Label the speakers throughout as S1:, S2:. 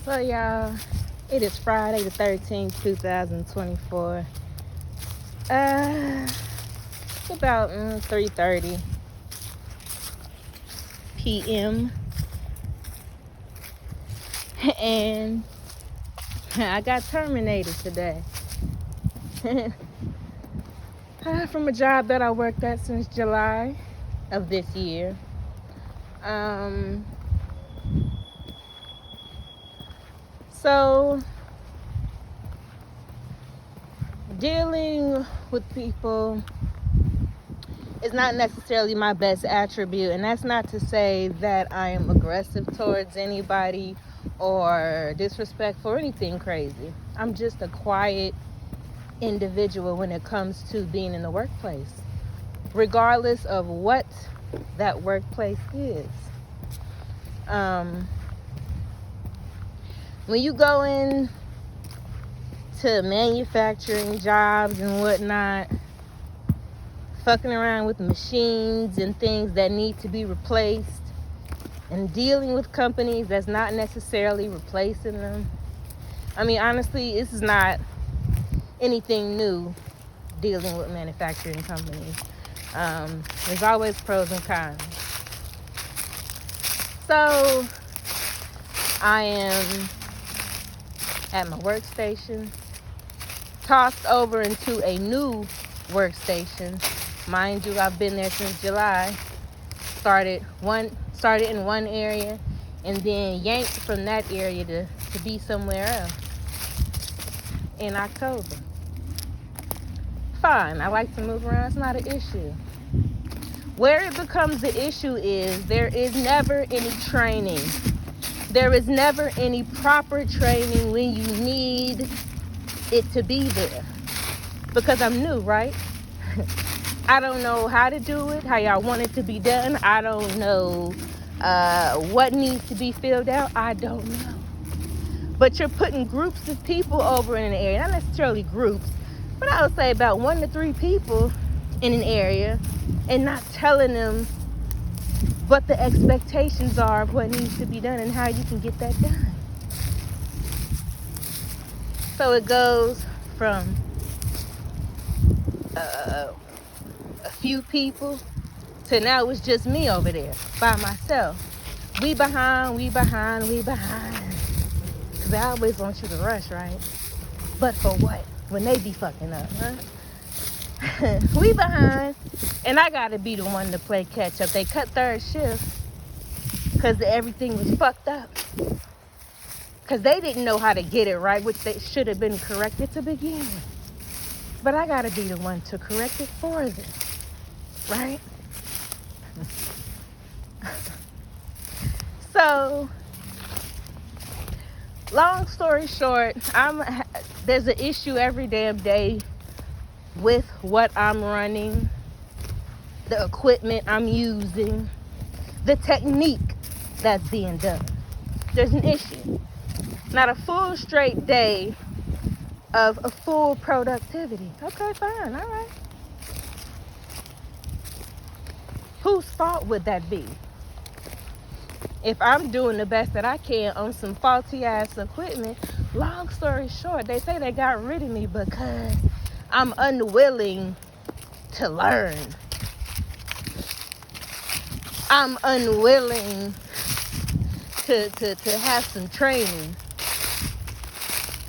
S1: So y'all, it is Friday the 13th, 2024. It's about 3:30 p.m. and I got terminated today from a job that I worked at since July of this year. So dealing with people is not necessarily my best attribute, and that's not to say that I am aggressive towards anybody or disrespectful or anything crazy. I'm just a quiet individual when it comes to being in the workplace, regardless of what that workplace is. When you go in to manufacturing jobs and whatnot, fucking around with machines and things that need to be replaced, and dealing with companies that's not necessarily replacing them. I mean, honestly, this is not anything new, dealing with manufacturing companies. There's always pros and cons. So I am at my workstation, tossed over into a new workstation. Mind you, I've been there since July. Started in one area and then yanked from that area to be somewhere else in October. Fine, I like to move around, it's not an issue. Where it becomes the issue is there is never any training. There is never any proper training when you need it to be there. Because I'm new, right? I don't know how to do it, how y'all want it to be done. I don't know what needs to be filled out. I don't know. But you're putting groups of people over in an area, not necessarily groups, but I would say about 1 to 3 people in an area, and not telling them what the expectations are of what needs to be done and how you can get that done. So it goes from a few people to now it's just me over there by myself. We behind. Because I always want you to rush, right? But for what? When they be fucking up, huh? We behind, and I gotta be the one to play catch up. They cut third shift because everything was fucked up. Because they didn't know how to get it right, which they should have been corrected to begin with. But I gotta be the one to correct it for them, right? So, long story short, there's an issue every damn day with what I'm running, the equipment I'm using, the technique that's being done. There's an issue. Not a full straight day of a full productivity. Okay, fine, all right. Whose fault would that be? If I'm doing the best that I can on some faulty ass equipment, long story short, they say they got rid of me because I'm unwilling to learn. I'm unwilling to have some training.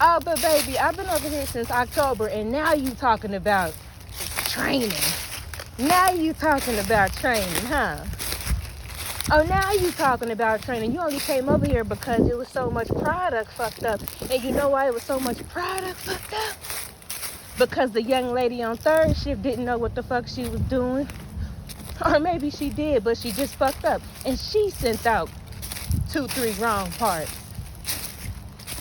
S1: Oh, but baby, I've been over here since October, and now you talking about training. Now you talking about training, huh? Oh, now you talking about training. You only came over here because it was so much product fucked up. And you know why it was so much product fucked up? Because the young lady on third shift didn't know what the fuck she was doing. Or maybe she did, but she just fucked up. And she sent out 2, 3 wrong parts.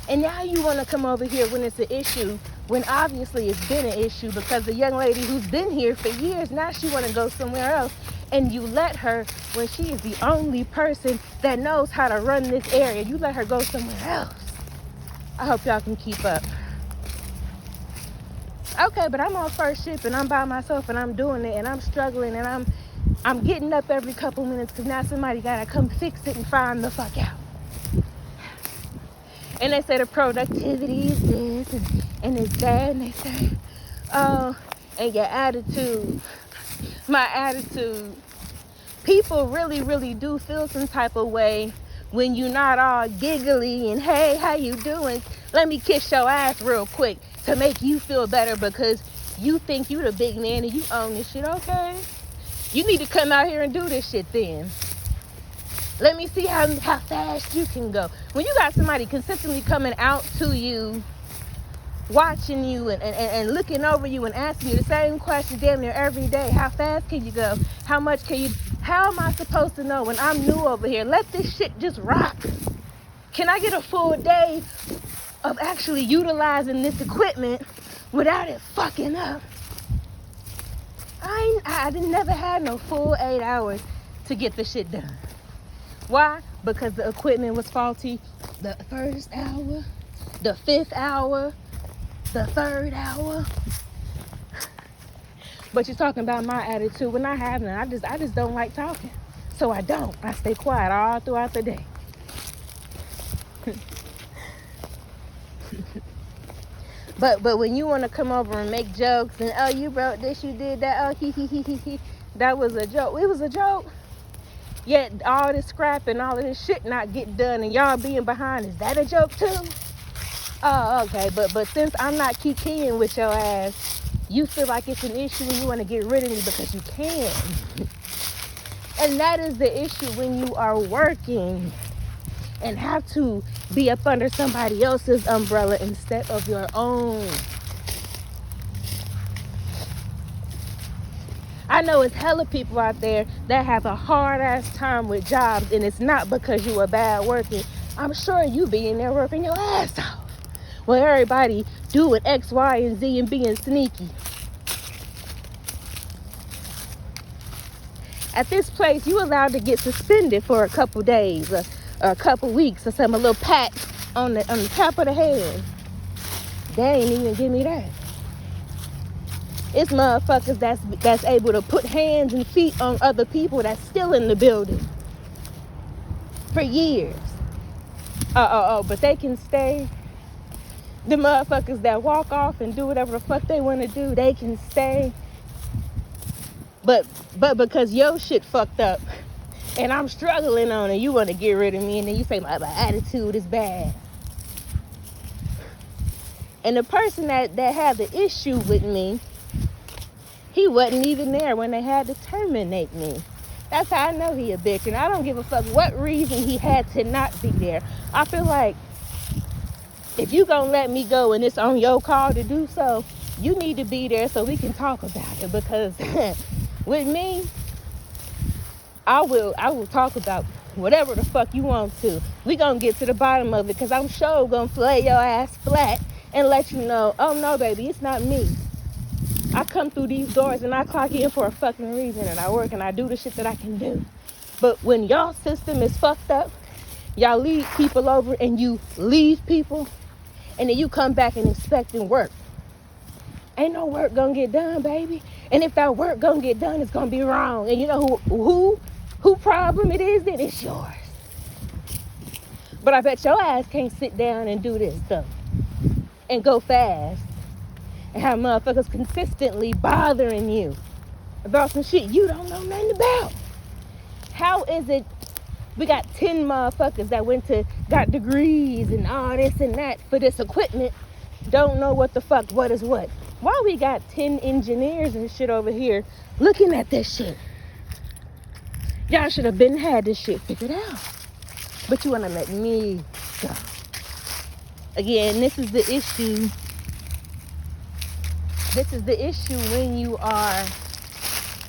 S1: And now you want to come over here when it's an issue, when obviously it's been an issue, because the young lady who's been here for years, now she want to go somewhere else. And you let her, when she is the only person that knows how to run this area, you let her go somewhere else. I hope y'all can keep up. Okay, but I'm on first shift and I'm by myself and I'm doing it and I'm struggling and I'm getting up every couple minutes because now somebody gotta come fix it and find the fuck out. And they say the productivity is this and it's that. And they say, oh, and your attitude. My attitude. People really, really do feel some type of way when you're not all giggly and, hey, how you doing? Let me kiss your ass real quick to make you feel better because you think you the big man and you own this shit. Okay. You need to come out here and do this shit then. Let me see how fast you can go. When you got somebody consistently coming out to you, watching you and looking over you and asking you the same question damn near every day. How fast can you go? How much can you... How am I supposed to know when I'm new over here? Let this shit just rock. Can I get a full day of actually utilizing this equipment without it fucking up? I never had no full 8 hours to get the shit done. Why? Because the equipment was faulty the first hour, the 5th hour, the 3rd hour. But you're talking about my attitude. When I have none, I just don't like talking. So I don't. I stay quiet all throughout the day. But when you want to come over and make jokes and, oh, you broke this, you did that, oh, he, that was a joke. It was a joke. Yet all this scrap and all of this shit not get done and y'all being behind, is that a joke too? Oh, okay. But since I'm not keying with your ass, you feel like it's an issue and you want to get rid of me because you can. And that is the issue when you are working and have to be up under somebody else's umbrella instead of your own. I know it's hella people out there that have a hard-ass time with jobs, and it's not because you are bad working. I'm sure you be in there working your ass off. Well, everybody doing X, Y, and Z and being sneaky. At this place, you allowed to get suspended for a couple days, or a couple weeks, or something. A little pat on the top of the head. They ain't even give me that. It's motherfuckers that's able to put hands and feet on other people that's still in the building for years. But they can stay. The motherfuckers that walk off and do whatever the fuck they want to do, they can stay. But because your shit fucked up and I'm struggling on it, you want to get rid of me, and then you say my attitude is bad. And the person that had the issue with me, he wasn't even there when they had to terminate me. That's how I know he a bitch, and I don't give a fuck what reason he had to not be there. I feel like if you gonna let me go and it's on your call to do so, you need to be there so we can talk about it. Because with me, I will talk about whatever the fuck you want to. We gonna get to the bottom of it, because I'm sure gonna flay your ass flat and let you know, oh no, baby, it's not me. I come through these doors and I clock in for a fucking reason, and I work and I do the shit that I can do. But when y'all system is fucked up, y'all lead people over and you leave people, and then you come back and expecting work. Ain't no work gonna get done, baby. And if that work gonna get done, it's gonna be wrong. And you know who problem it is, then it's yours. But I bet your ass can't sit down and do this stuff and go fast and have motherfuckers consistently bothering you about some shit you don't know nothing about. How is it we got 10 motherfuckers that got degrees and all this and that for this equipment, don't know what the fuck what is what? Why we got 10 engineers and shit over here looking at this shit? Y'all should have been had this shit figured out. But you want to let me go. Again, this is the issue. This is the issue when you are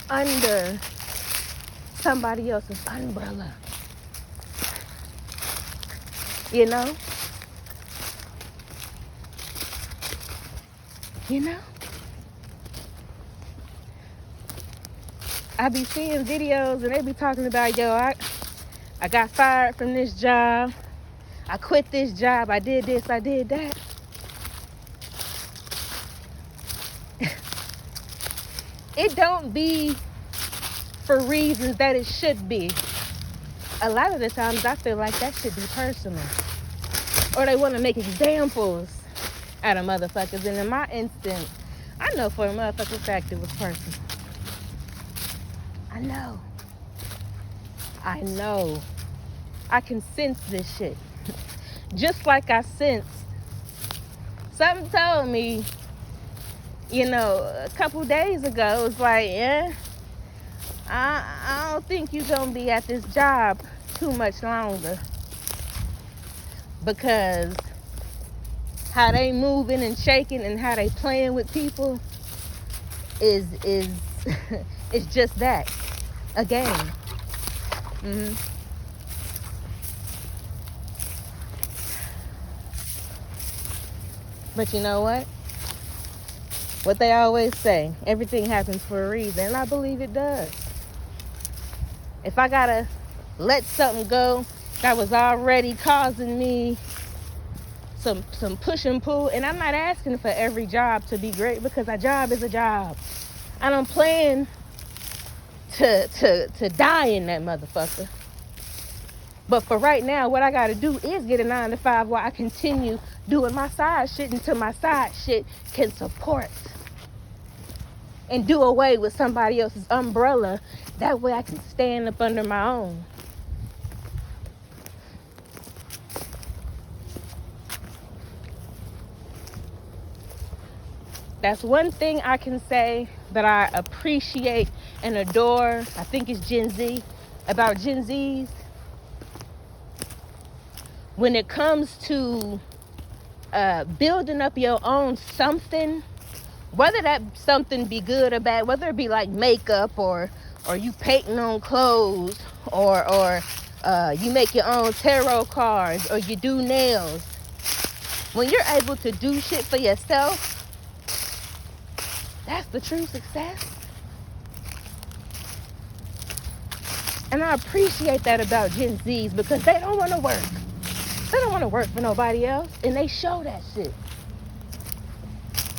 S1: under somebody else's umbrella. You know? You know? I be seeing videos and they be talking about, yo, I got fired from this job. I quit this job. I did this. I did that. It don't be for reasons that it should be. A lot of the times I feel like that should be personal. or they want to make examples out of motherfuckers. And in my instance, I know for a motherfucking fact it was personal. I know. I can sense this shit. Just like I sense. Something told me, a couple days ago, it was like, I don't think you're going to be at this job too much longer. Because how they moving and shaking and how they playing with people is it's just that, a game. Mm-hmm. But you know what? What they always say, everything happens for a reason, and I believe it does. If I gotta let something go that was already causing me some push and pull, and I'm not asking for every job to be great, because a job is a job. I don't plan to die in that motherfucker. But for right now, what I gotta do is get a 9 to 5 while I continue doing my side shit until my side shit can support and do away with somebody else's umbrella. That way I can stand up under my own. That's one thing I can say that I appreciate and adore. I think it's Gen Z, about Gen Zs. When it comes to building up your own something, whether that something be good or bad, whether it be like makeup or you painting on clothes or you make your own tarot cards or you do nails. When you're able to do shit for yourself, that's the true success. And I appreciate that about Gen Zs, because they don't want to work. They don't want to work for nobody else, and they show that shit.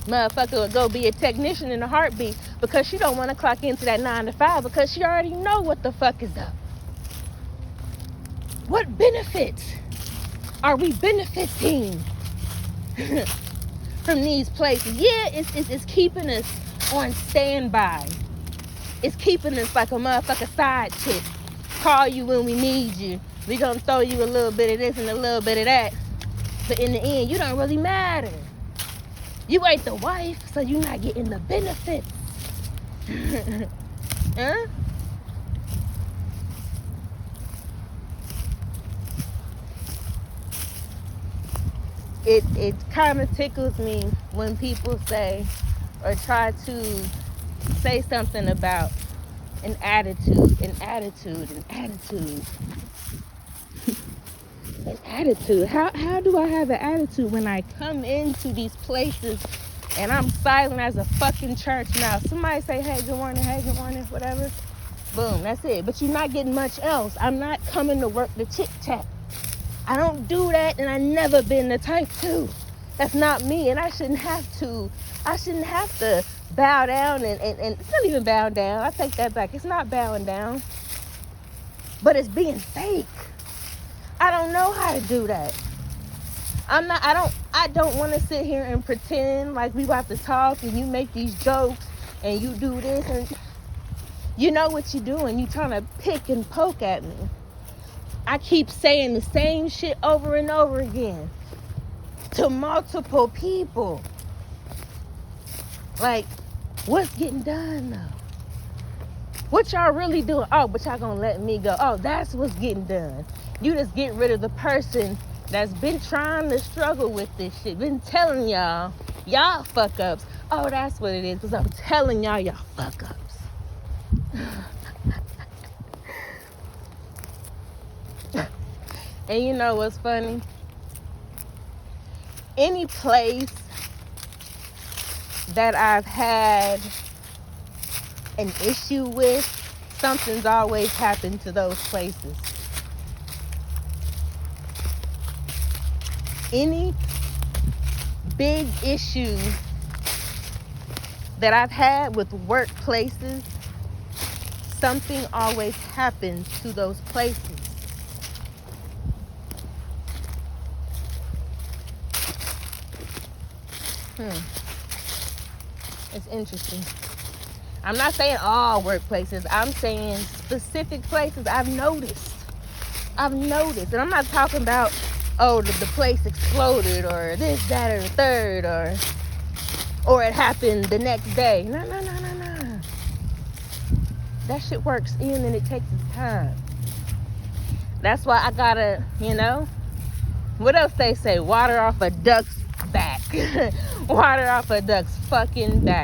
S1: Motherfucker will go be a technician in a heartbeat because she don't want to clock into that 9 to 5 because she already know what the fuck is up. What benefits are we benefiting from these places? Yeah, it's keeping us on standby. It's keeping us like a motherfucker side chick. Call you when we need you. We gonna throw you a little bit of this and a little bit of that. But in the end, you don't really matter. You ain't the wife, so you not getting the benefits. Huh? It kind of tickles me when people say or try to say something about an attitude. An attitude. How do I have an attitude when I come into these places and I'm silent as a fucking church mouse? Somebody say, hey, good morning, whatever. Boom, that's it. But you're not getting much else. I'm not coming to work the chit-chat. I don't do that, and I never been the type to. That's not me, and I shouldn't have to. I shouldn't have to bow down and it's not even bow down. I take that back. It's not bowing down. But it's being fake. I don't know how to do that. I don't want to sit here and pretend like we about to talk and you make these jokes and you do this and you know what you're doing. You trying to pick and poke at me. I keep saying the same shit over and over again to multiple people. Like, what's getting done though? What y'all really doing? Oh, but y'all gonna let me go. Oh, that's what's getting done. You just get rid of the person that's been trying to struggle with this shit. Been telling y'all fuck ups. Oh, that's what it is. Because I'm telling y'all fuck ups. And you know what's funny? Any place that I've had an issue with, something's always happened to those places. Any big issue that I've had with workplaces, something always happens to those places. It's interesting. I'm not saying all workplaces. I'm saying specific places I've noticed. And I'm not talking about, oh, the place exploded or this, that, or the third, or it happened the next day. No. That shit works in and it takes its time. That's why I gotta, what else they say? Water off a duck's back. Water off a duck's fucking back.